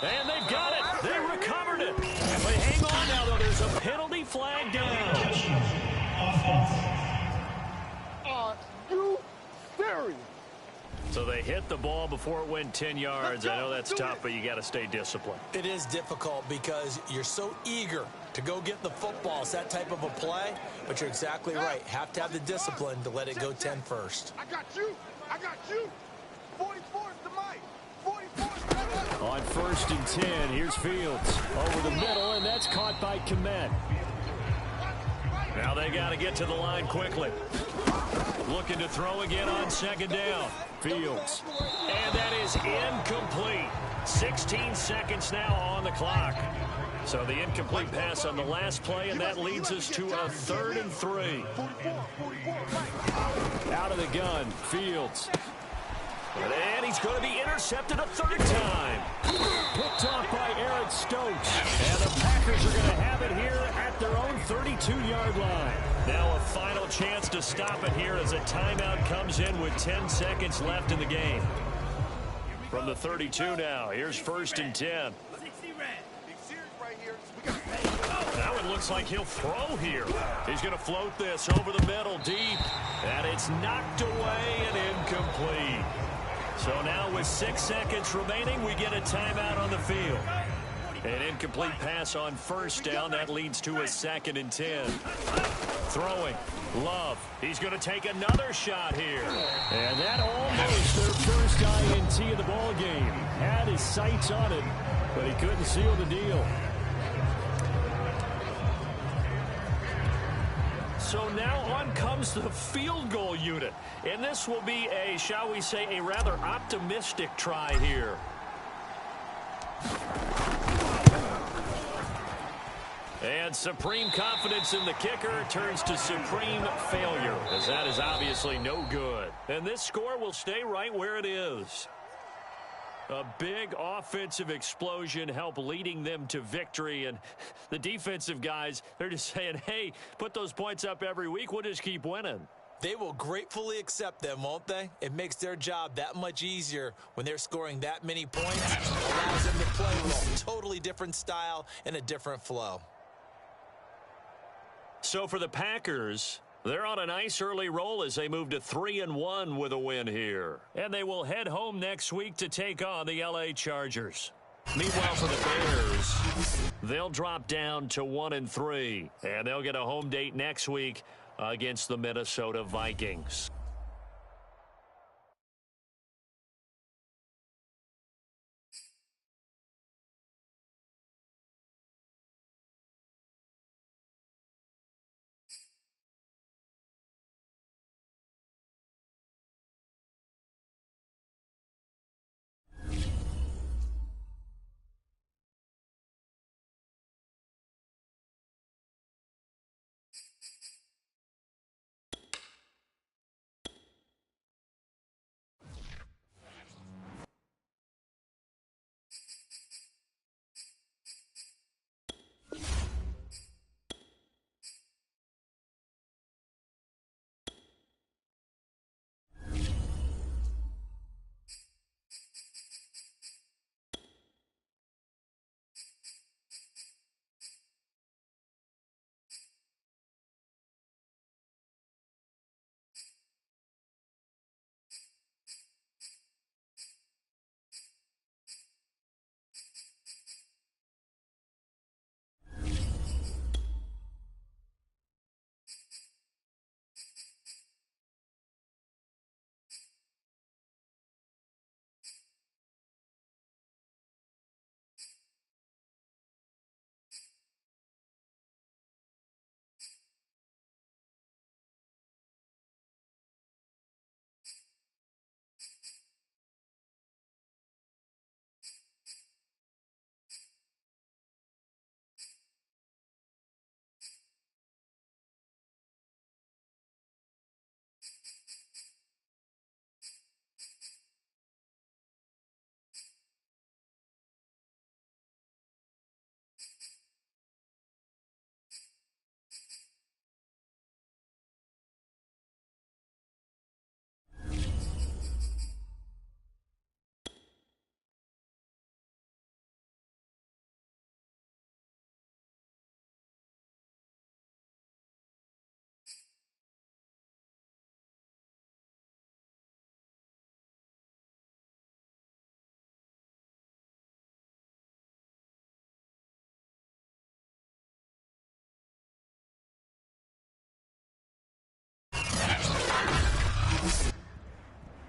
And they've got it. They recovered it. But hang on now, though. There's a penalty flag down. Are you serious? So they hit the ball before it went 10 yards. I know that's tough, but you got to stay disciplined. It is difficult because you're so eager to go get the football. It's that type of a play, but you're exactly right. Have to have the discipline to let it go 10 first. I got you. I got you. 44's the mic. 44's the On 1st and 10, here's Fields over the middle, and that's caught by Komet. Now they got to get to the line quickly. Looking to throw again on 2nd down. Fields. And that is incomplete. 16 seconds now on the clock. So the incomplete pass on the last play, and that leads us to a 3rd and 3. Out of the gun, Fields. And he's going to be intercepted a 3rd time. Picked off by Eric Stokes. And the Packers are going to have it here at their own 32-yard line. Now a final chance to stop it here as a timeout comes in with 10 seconds left in the game. From the 32 now, here's 1st and 10. Now it looks like he'll throw here. He's going to float this over the middle deep. And it's knocked away and incomplete. So now with 6 seconds remaining, we get a timeout on the field. An incomplete pass on 1st down. That leads to a 2nd and 10. Throwing. Love. He's going to take another shot here. And that almost their first INT of the ball game. Had his sights on it. but he couldn't seal the deal. So now on comes the field goal unit. And this will be a, shall we say, a rather optimistic try here. And supreme confidence in the kicker turns to supreme failure, as that is obviously no good. And this score will stay right where it is. A big offensive explosion helped leading them to victory. And the defensive guys, they're just saying, hey, put those points up every week. We'll just keep winning. They will gratefully accept them, won't they? It makes their job that much easier when they're scoring that many points. Allows them to play with a totally different style and a different flow. So for the Packers, they're on a nice early roll as they move to 3-1 with a win here. And they will head home next week to take on the LA Chargers. Meanwhile, for the Bears, they'll drop down to 1-3. And they'll get a home date next week against the Minnesota Vikings.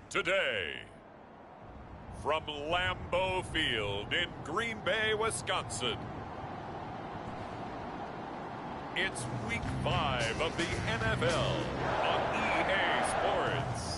Today, from Lambeau Field in Green Bay, Wisconsin, it's Week 5 of the NFL on EA Sports.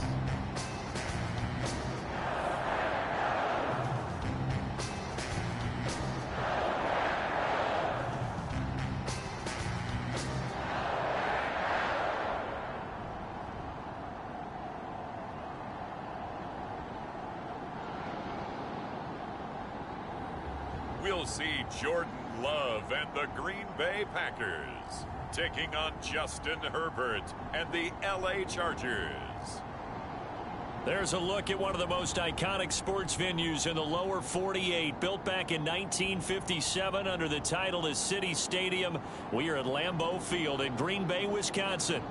We'll see Jordan Love and the Green Bay Packers taking on Justin Herbert and the LA Chargers. There's a look at one of the most iconic sports venues in the lower 48, built back in 1957 under the title of City Stadium. We are at Lambeau Field in Green Bay, Wisconsin.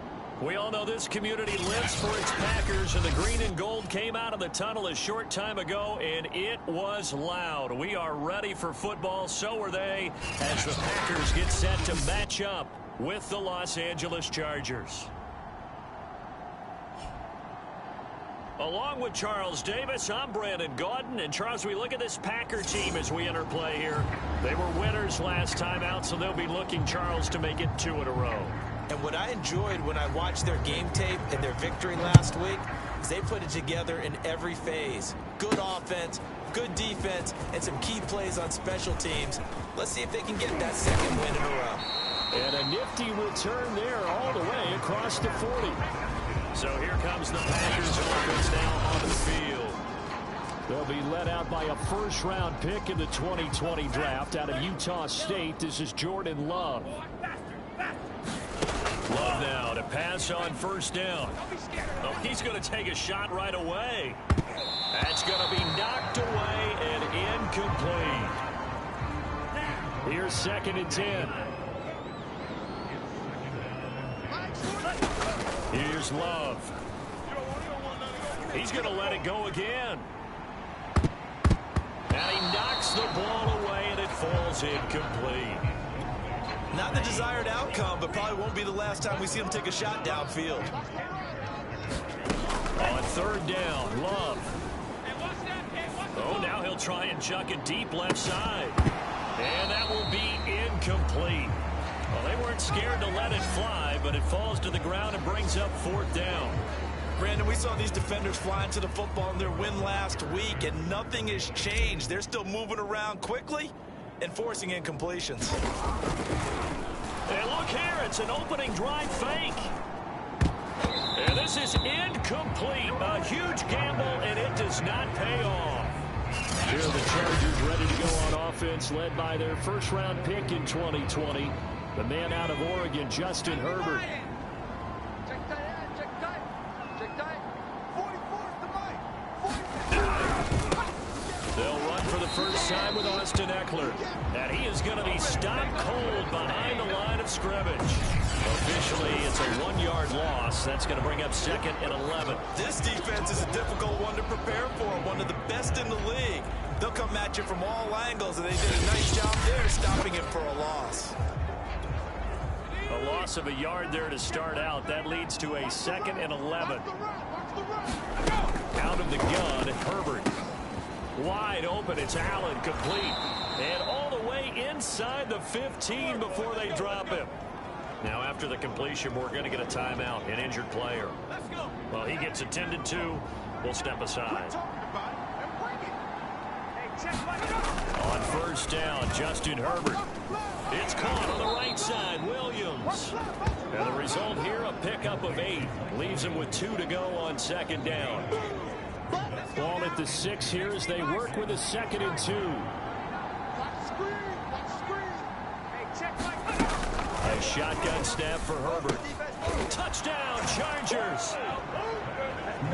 We all know this community lives for its Packers, and the green and gold came out of the tunnel a short time ago, and it was loud. We are ready for football, so are they, as the Packers get set to match up with the Los Angeles Chargers. Along with Charles Davis, I'm Brandon Gaudin. And Charles, we look at this Packer team as we enter play here. They were winners last time out, so they'll be looking, Charles, to make it 2 in a row. And what I enjoyed when I watched their game tape and their victory last week is they put it together in every phase. Good offense, good defense, and some key plays on special teams. Let's see if they can get that second win in a row. And a nifty return there all the way across the 40. So here comes the Packers offense now onto the field. They'll be led out by a first-round pick in the 2020 draft out of Utah State. This is Jordan Love. Love now to pass on first down. Oh, he's going to take a shot right away. That's going to be knocked away and incomplete. Here's 2nd and 10. Here's Love. He's going to let it go again. And he knocks the ball away, and it falls incomplete. Not the desired outcome, but probably won't be the last time we see him take a shot downfield. On 3rd down, Love. Oh, now he'll try and chuck it deep left side. And that will be incomplete. Well, they weren't scared to let it fly, but it falls to the ground and brings up 4th down. Brandon, we saw these defenders fly into the football in their win last week, and nothing has changed. They're still moving around quickly and forcing incompletions. And look here, it's an opening drive fake. And this is incomplete. A huge gamble, and it does not pay off. Here are the Chargers ready to go on offense, led by their first-round pick in 2020. The man out of Oregon, Justin Herbert. Check tight. 44 to Mike. 44. They'll run for the first time with Austin Eckler. And he is going to be stopped cold behind the line of scrimmage. Officially, it's a 1-yard loss. That's going to bring up 2nd and 11. This defense is a difficult one to prepare for, one of the best in the league. They'll come at you from all angles, and they did a nice job there stopping it for a loss. A loss of a yard there to start out. That leads to a 2nd and 11. Out of the gun, Herbert. Wide open, it's Allen, complete. And all the way inside the 15 before they drop him. Now after the completion, we're going to get a timeout, an injured player. Well, he gets attended to. We'll step aside. On first down, Justin Herbert. It's caught on the right side, Williams. And the result here, a pickup of 8. Leaves him with 2 to go on 2nd down. Ball at the 6 here as they work with a 2nd and 2. A shotgun snap for Herbert. Touchdown, Chargers.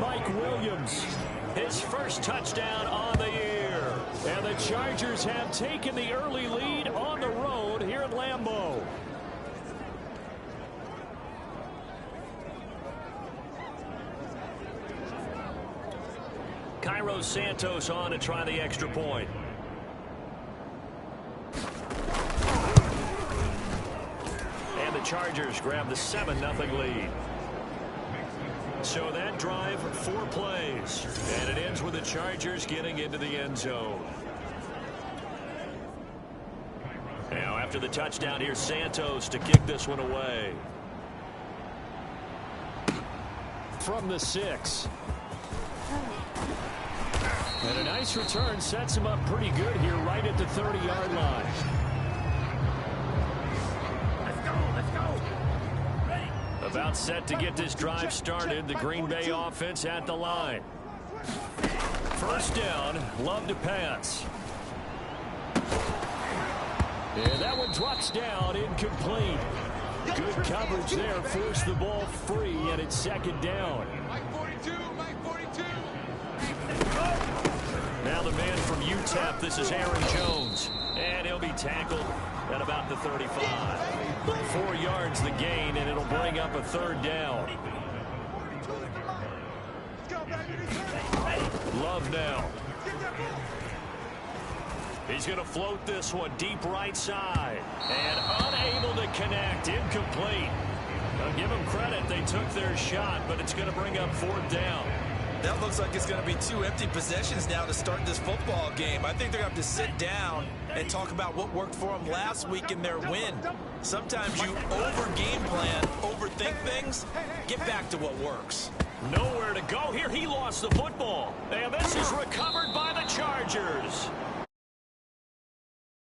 Mike Williams, his first touchdown on the year. And the Chargers have taken the early lead on the road here at Lambeau. Cairo Santos on to try the extra point. And the Chargers grab the 7-0 lead. So that drive, 4 plays. And it ends with the Chargers getting into the end zone. Now after the touchdown, here's Santos to kick this one away. From the 6. And a nice return sets him up pretty good here right at the 30-yard line. Let's go. Ready. About set to get this drive started. The Green Bay offense at the line. First down, Love to pass. And that one drops down, incomplete. Good coverage there, forced the ball free, and it's 2nd down. Mike 42. Now the man from UTEP, this is Aaron Jones. And he'll be tackled at about the 35. 4 yards the gain, and it'll bring up a 3rd down. Love now. He's going to float this one deep right side. And unable to connect, incomplete. Now give them credit, they took their shot, but it's going to bring up 4th down. That looks like it's going to be 2 empty possessions now to start this football game. I think they're going to have to sit down and talk about what worked for them last week in their win. Sometimes you over-game plan, overthink things. Get back to what works. Nowhere to go here. He lost the football. And this is recovered by the Chargers.